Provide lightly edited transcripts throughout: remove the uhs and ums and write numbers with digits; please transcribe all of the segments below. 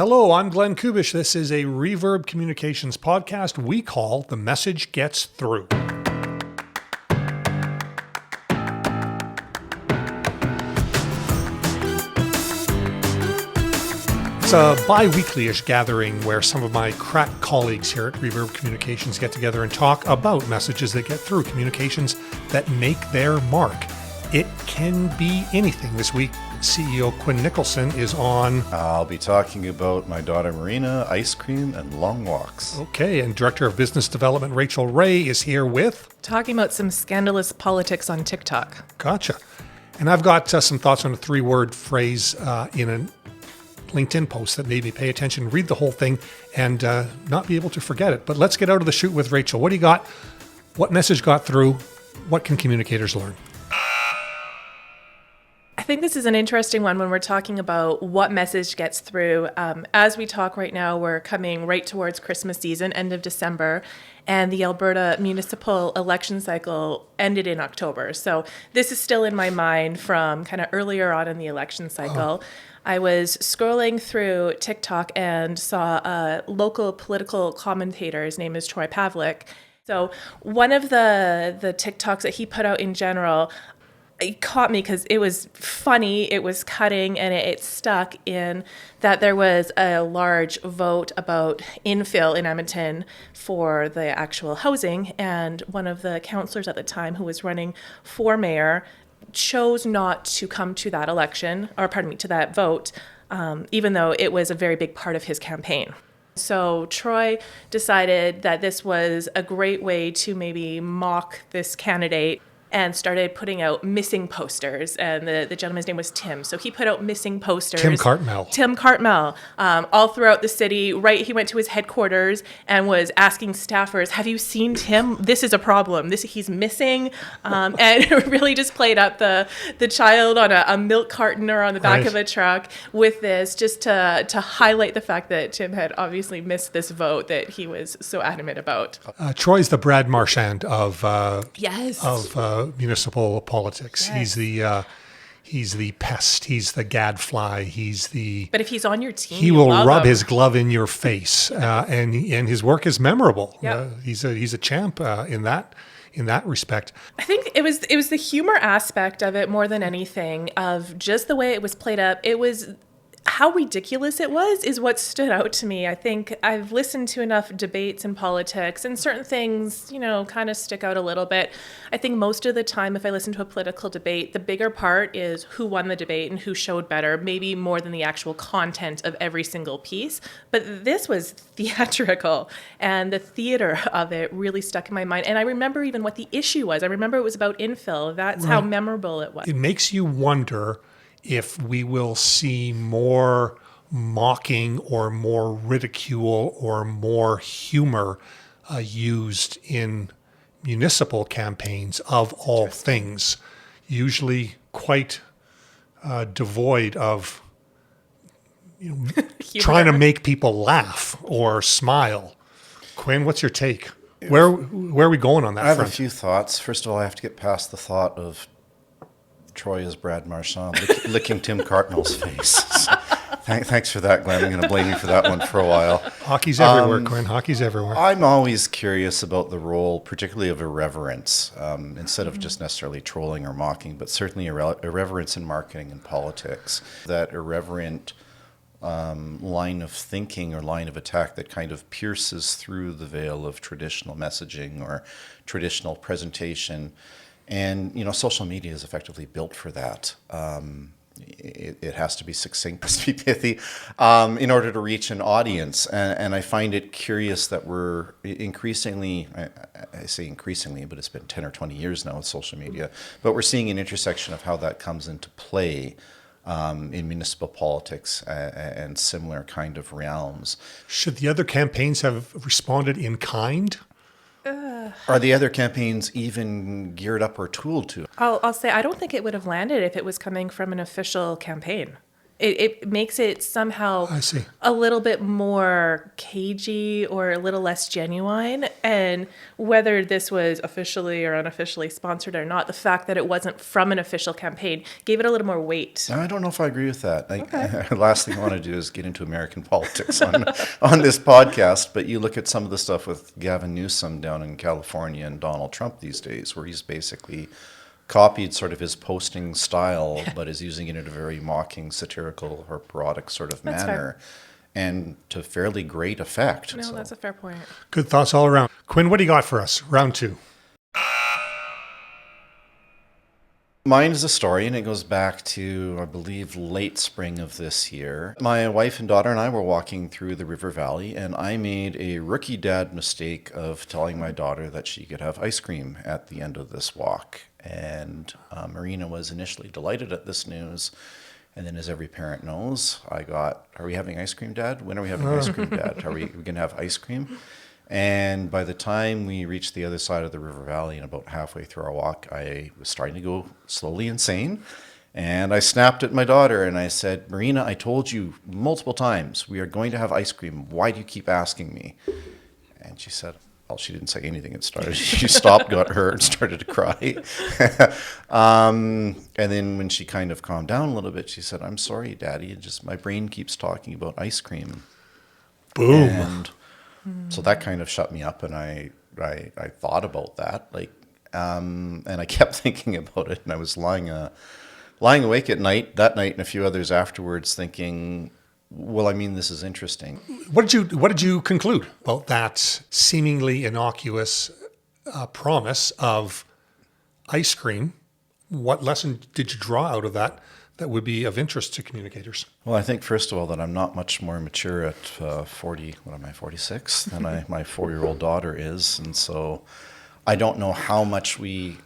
Hello, I'm Glenn Kubish. This is a reVerb communications podcast we call The Message Gets Through. It's a bi-weekly-ish gathering where some of my crack colleagues here at reVerb Communications get together and talk about messages that get through, communications that make their mark. It can be anything. This week, CEO Quinn Nicholson is on. I'll be talking about my daughter Marina, ice cream, and long walks. Okay, and Director of Business Development Rachel Ray is here with. Talking about some scandalous politics on TikTok. Gotcha. And I've got some thoughts on a 3-word phrase in a LinkedIn post that made me pay attention, read the whole thing, and not be able to forget it. But let's get out of the chute with Rachel. What do you got? What message got through? What can communicators learn? I think this is an interesting one when we're talking about what message gets through. As we talk right now, we're coming right towards Christmas season, end of December, and the Alberta municipal election cycle ended in October. So this is still in my mind from kind of earlier on in the election cycle. I was scrolling through TikTok and saw a local political commentator. His name is Troy Pavlik. So one of the TikToks that he put out in general, it caught me because it was funny, it was cutting, and it stuck in that there was a large vote about infill in Edmonton for the actual housing, and one of the councillors at the time who was running for mayor chose not to come to that to that vote, even though it was a very big part of his campaign. So Troy decided that this was a great way to maybe mock this candidate and started putting out missing posters. And the gentleman's name was Tim. So he put out missing posters. Tim Cartmel, all throughout the city. Right, he went to his headquarters and was asking staffers, have you seen Tim? This is a problem. He's missing. And it really just played up the child on a milk carton or on the back of a truck with this, just to highlight the fact that Tim had obviously missed this vote that he was so adamant about. Troy's the Brad Marchand of municipal politics. Yes. He's the pest. He's the gadfly. But if he's on your team, he will rub his glove in your face, and his work is memorable. Yep. He's a champ in that respect. I think it was the humor aspect of it more than anything, of just the way it was played up. It was how ridiculous it was is what stood out to me. I think I've listened to enough debates in politics, and certain things, kind of stick out a little bit. I think most of the time, if I listen to a political debate, the bigger part is who won the debate and who showed better, maybe more than the actual content of every single piece. But this was theatrical, and the theater of it really stuck in my mind. And I remember even what the issue was. I remember it was about infill. That's how memorable it was. It makes you wonder if we will see more mocking or more ridicule or more humor used in municipal campaigns of all things, usually quite devoid of trying to make people laugh or smile. Quinn, what's your take? Where are we going on that front? I have a few thoughts. First of all, I have to get past the thought of Troy as Brad Marchand licking Tim Cartmel's face. So, thanks for that, Glenn. I'm going to blame you for that one for a while. Hockey's everywhere, Quinn. Hockey's everywhere. I'm always curious about the role, particularly of irreverence, instead of just necessarily trolling or mocking, but certainly irreverence in marketing and politics. That irreverent line of thinking or line of attack that kind of pierces through the veil of traditional messaging or traditional presentation. And, social media is effectively built for that. It has to be succinct, has to be pithy, in order to reach an audience. And I find it curious that we're increasingly, I say increasingly, but it's been 10 or 20 years now with social media, but we're seeing an intersection of how that comes into play in municipal politics and similar kind of realms. Should the other campaigns have responded in kind? Are the other campaigns even geared up or tooled to? I'll say I don't think it would have landed if it was coming from an official campaign. It makes it somehow I see. a little bit more cagey or a little less genuine. And whether this was officially or unofficially sponsored or not, the fact that it wasn't from an official campaign gave it a little more weight. I don't know if I agree with that. Okay. Last thing I want to do is get into American politics on this podcast, but you look at some of the stuff with Gavin Newsom down in California and Donald Trump these days, where he's basically copied sort of his posting style, but is using it in a very mocking, satirical, or parodic sort of That's manner, and to fairly great effect. No, So, that's a fair point. Good thoughts all around. Quinn, what do you got for us? Round 2. mine is a story, and it goes back to, I believe, late spring of this year. My wife and daughter and I were walking through the river valley, and I made a rookie dad mistake of telling my daughter that she could have ice cream at the end of this walk. And Marina was initially delighted at this news. And then, as every parent knows, I got, "Are we having ice cream, Dad? When are we having ice cream, Dad? Are we going to have ice cream?" And by the time we reached the other side of the river valley and about halfway through our walk, I was starting to go slowly insane. And I snapped at my daughter and I said, "Marina, I told you multiple times we are going to have ice cream. Why do you keep asking me?" And she said, well, she didn't say anything. She stopped, got hurt, and started to cry. And then when she kind of calmed down a little bit, she said, "I'm sorry, Daddy. It just my brain keeps talking about ice cream." Boom. And so that kind of shut me up, and I thought about that, and I kept thinking about it, and I was lying awake at night, that night and a few others afterwards, thinking, well, I mean, this is interesting. What did you conclude about that seemingly innocuous promise of ice cream? What lesson did you draw out of that would be of interest to communicators? Well, I think, first of all, that I'm not much more mature at 46, than my 4-year-old daughter is. And so I don't know how much we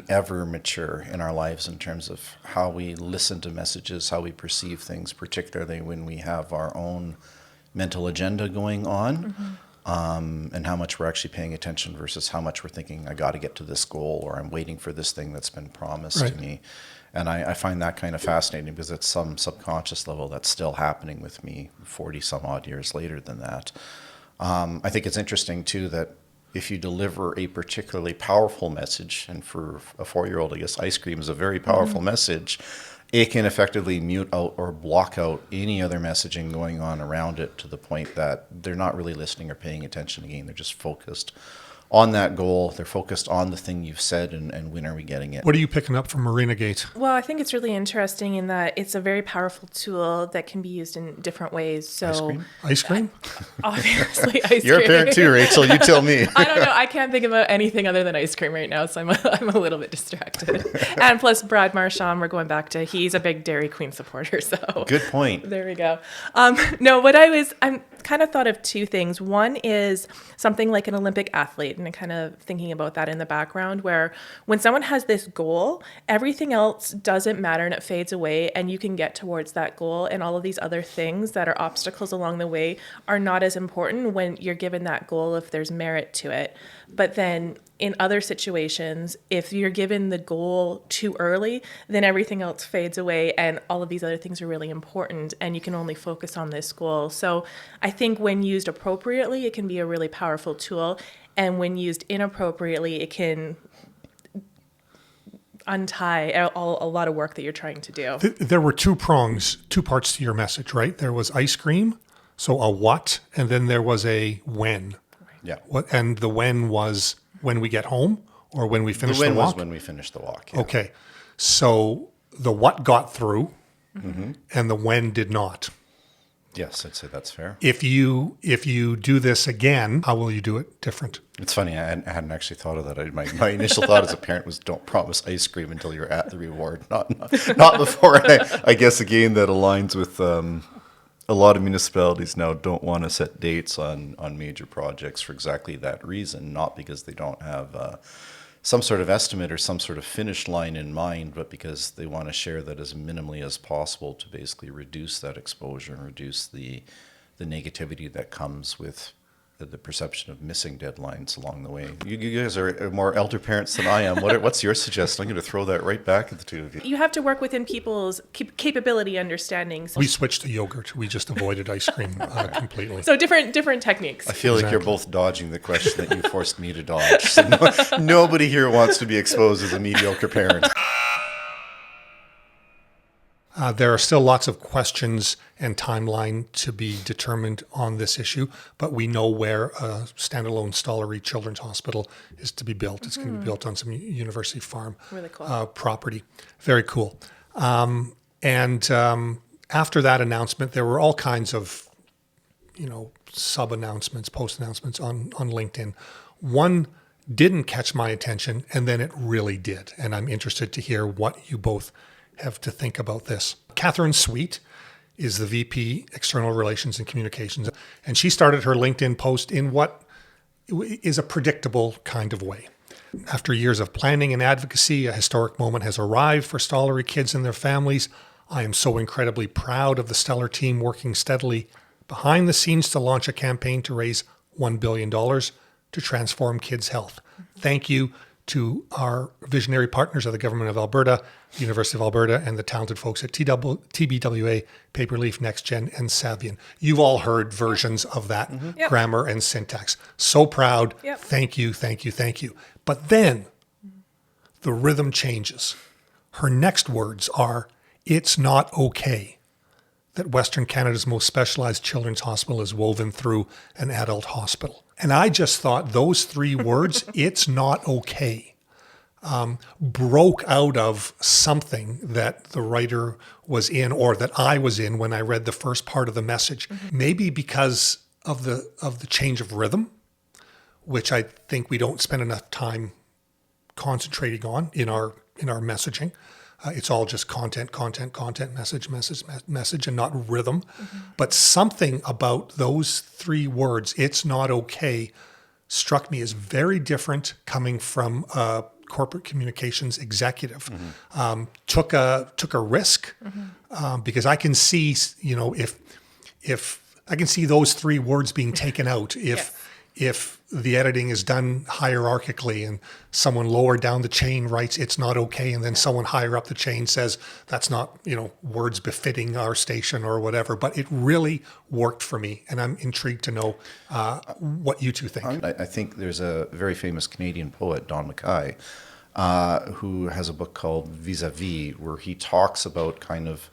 ever mature in our lives in terms of how we listen to messages, how we perceive things, particularly when we have our own mental agenda going on, and how much we're actually paying attention versus how much we're thinking, I got to get to this goal, or I'm waiting for this thing that's been promised to me. And I find that kind of fascinating because at some subconscious level that's still happening with me 40 some odd years later than that. I think it's interesting too that if you deliver a particularly powerful message, and for a 4-year-old, I guess ice cream is a very powerful message, it can effectively mute out or block out any other messaging going on around it, to the point that they're not really listening or paying attention again. They're just focused on that goal. They're focused on the thing you've said, and when are we getting it. What are you picking up from Marina Gate? Well, I think it's really interesting in that it's a very powerful tool that can be used in different ways. So Ice cream? obviously ice cream. You're a parent too, Rachel. You tell me. I don't know. I can't think about anything other than ice cream right now, so I'm a little bit distracted. And plus, Brad Marchand, we're going back to, he's a big Dairy Queen supporter. So Good point. there we go. No, I'm kind of thought of two things. One is something like an Olympic athlete, and kind of thinking about that in the background, where when someone has this goal, everything else doesn't matter and it fades away, and you can get towards that goal, and all of these other things that are obstacles along the way are not as important when you're given that goal if there's merit to it. But then in other situations, if you're given the goal too early, then everything else fades away, and all of these other things are really important, and you can only focus on this goal. So I think when used appropriately, it can be a really powerful tool, and when used inappropriately, it can untie a lot of work that you're trying to do. There were two parts to your message, right? There was ice cream, so a what, and then there was a when. Yeah. What, and the when was when we get home, or when we finish the walk? The win was when we finished the walk. Yeah. Okay. So the what got through, and the when did not. Yes, I'd say that's fair. If you do this again, how will you do it different? It's funny, I hadn't actually thought of that. My initial thought as a parent was, don't promise ice cream until you're at the reward, not before. I guess, again, that aligns with a lot of municipalities now don't want to set dates on major projects for exactly that reason, not because they don't have some sort of estimate or some sort of finish line in mind, but because they want to share that as minimally as possible to basically reduce that exposure and reduce the negativity that comes with the perception of missing deadlines along the way. You guys are more elder parents than I am. What's your suggestion? I'm going to throw that right back at the two of you. You have to work within people's capability understandings. We switched to yogurt. We just avoided ice cream completely. So different techniques. I feel like you're both dodging the question that you forced me to dodge. So nobody here wants to be exposed as a mediocre parent. There are still lots of questions and timeline to be determined on this issue, but we know where a standalone Stollery Children's Hospital is to be built. It's going to be built on some university farm Really cool. property. Very cool. And after that announcement, there were all kinds of, sub-announcements, post-announcements on LinkedIn. One didn't catch my attention, and then it really did. And I'm interested to hear what you both have to think about this. Catherine Sweet is the VP External Relations and Communications, and she started her LinkedIn post in what is a predictable kind of way. After years of planning and advocacy, a historic moment has arrived for Stollery kids and their families. I am so incredibly proud of the stellar team working steadily behind the scenes to launch a campaign to raise $1 billion to transform kids' health. Thank you to our visionary partners of the Government of Alberta, the University of Alberta, and the talented folks at TBWA, Paperleaf, NextGen, and Savian. You've all heard versions of that grammar and syntax. So proud. Yep. Thank you, thank you, thank you. But then the rhythm changes. Her next words are, "It's not okay that Western Canada's most specialized children's hospital is woven through an adult hospital." And I just thought those three words, "it's not okay," broke out of something that the writer was in, or that I was in when I read the first part of the message. Maybe because of the change of rhythm, which I think we don't spend enough time concentrating on in our messaging. It's all just content, message, and not rhythm. But something about those three words, "it's not okay," struck me as very different coming from a corporate communications executive. Took a risk because I can see, if I can see those three words being taken out if the editing is done hierarchically and someone lower down the chain writes "it's not okay," and then someone higher up the chain says that's not, words befitting our station or whatever. But it really worked for me, and I'm intrigued to know what you two think. I think there's a very famous Canadian poet, Don Mackay, who has a book called Vis-a-Vis, where he talks about kind of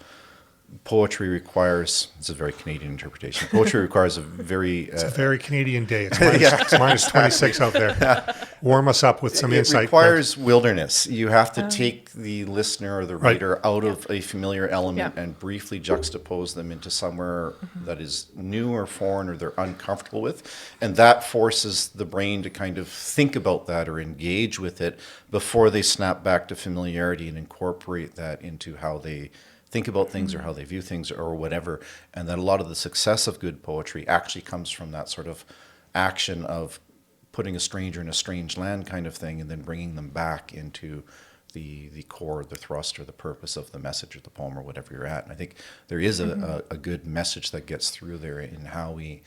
poetry requires, it's a very Canadian interpretation, poetry requires a very... it's a very Canadian day. It's minus 26 out there. Warm us up with some insight. It requires wilderness. You have to take the listener or the reader out of a familiar element and briefly juxtapose them into somewhere that is new or foreign or they're uncomfortable with. And that forces the brain to kind of think about that or engage with it before they snap back to familiarity and incorporate that into how they think about things or how they view things or whatever. And that a lot of the success of good poetry actually comes from that sort of action of putting a stranger in a strange land kind of thing and then bringing them back into the core, the thrust, or the purpose of the message or the poem or whatever you're at. And I think there is a good message that gets through there in how we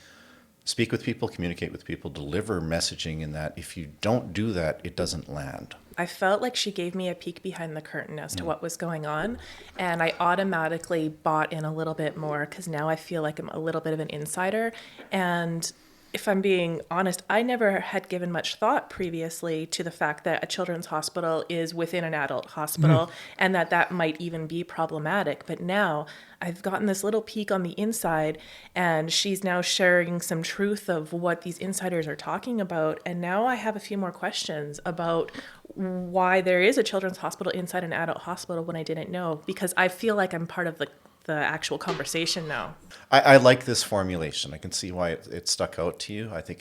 speak with people, communicate with people, deliver messaging, in that if you don't do that, it doesn't land. I felt like she gave me a peek behind the curtain as to what was going on, and I automatically bought in a little bit more because now I feel like I'm a little bit of an insider. And if I'm being honest, I never had given much thought previously to the fact that a children's hospital is within an adult hospital and that might even be problematic. But now I've gotten this little peek on the inside, and she's now sharing some truth of what these insiders are talking about. And now I have a few more questions about why there is a children's hospital inside an adult hospital when I didn't know, because I feel like I'm part of the actual conversation now. I like this formulation. I can see why it stuck out to you. I think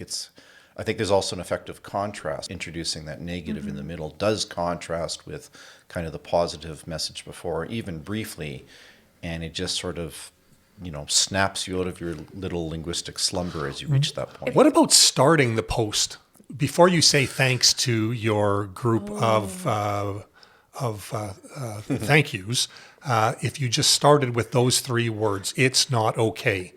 there's also an effective contrast. Introducing that negative in the middle does contrast with kind of the positive message before, even briefly, and it just sort of, snaps you out of your little linguistic slumber as you reach that point. What about starting the post before you say thanks to your group of thank yous? If you just started with those three words, "it's not okay."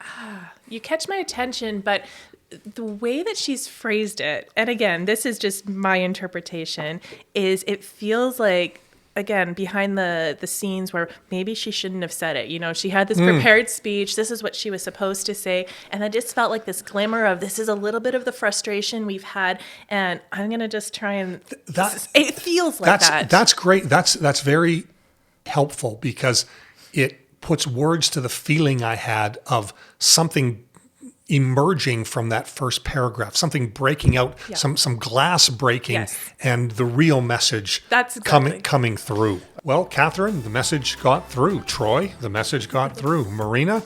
You catch my attention, but the way that she's phrased it, and again, this is just my interpretation, is it feels like, again, behind the scenes where maybe she shouldn't have said it. You know, she had this prepared speech. This is what she was supposed to say. And I just felt like this glimmer of this is a little bit of the frustration we've had. And I'm going to just try and it feels like that. That's great. That's very helpful because it puts words to the feeling I had of something emerging from that first paragraph, something breaking out, some glass breaking, and the real message coming through. Well, Catherine, the message got through. Troy, the message got through. Marina,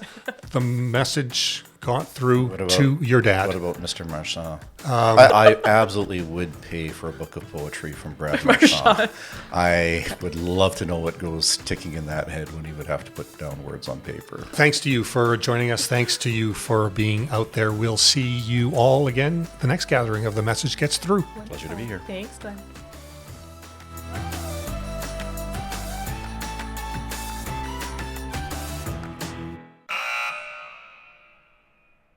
the message got through to your dad. What about Mr. Marchand? I absolutely would pay for a book of poetry from Brad Marchand. I would love to know what goes ticking in that head when he would have to put down words on paper. Thanks to you for joining us. Thanks to you for being out there. We'll see you all again the next gathering of The Message Gets Through. Pleasure to be here. Thanks, Glenn.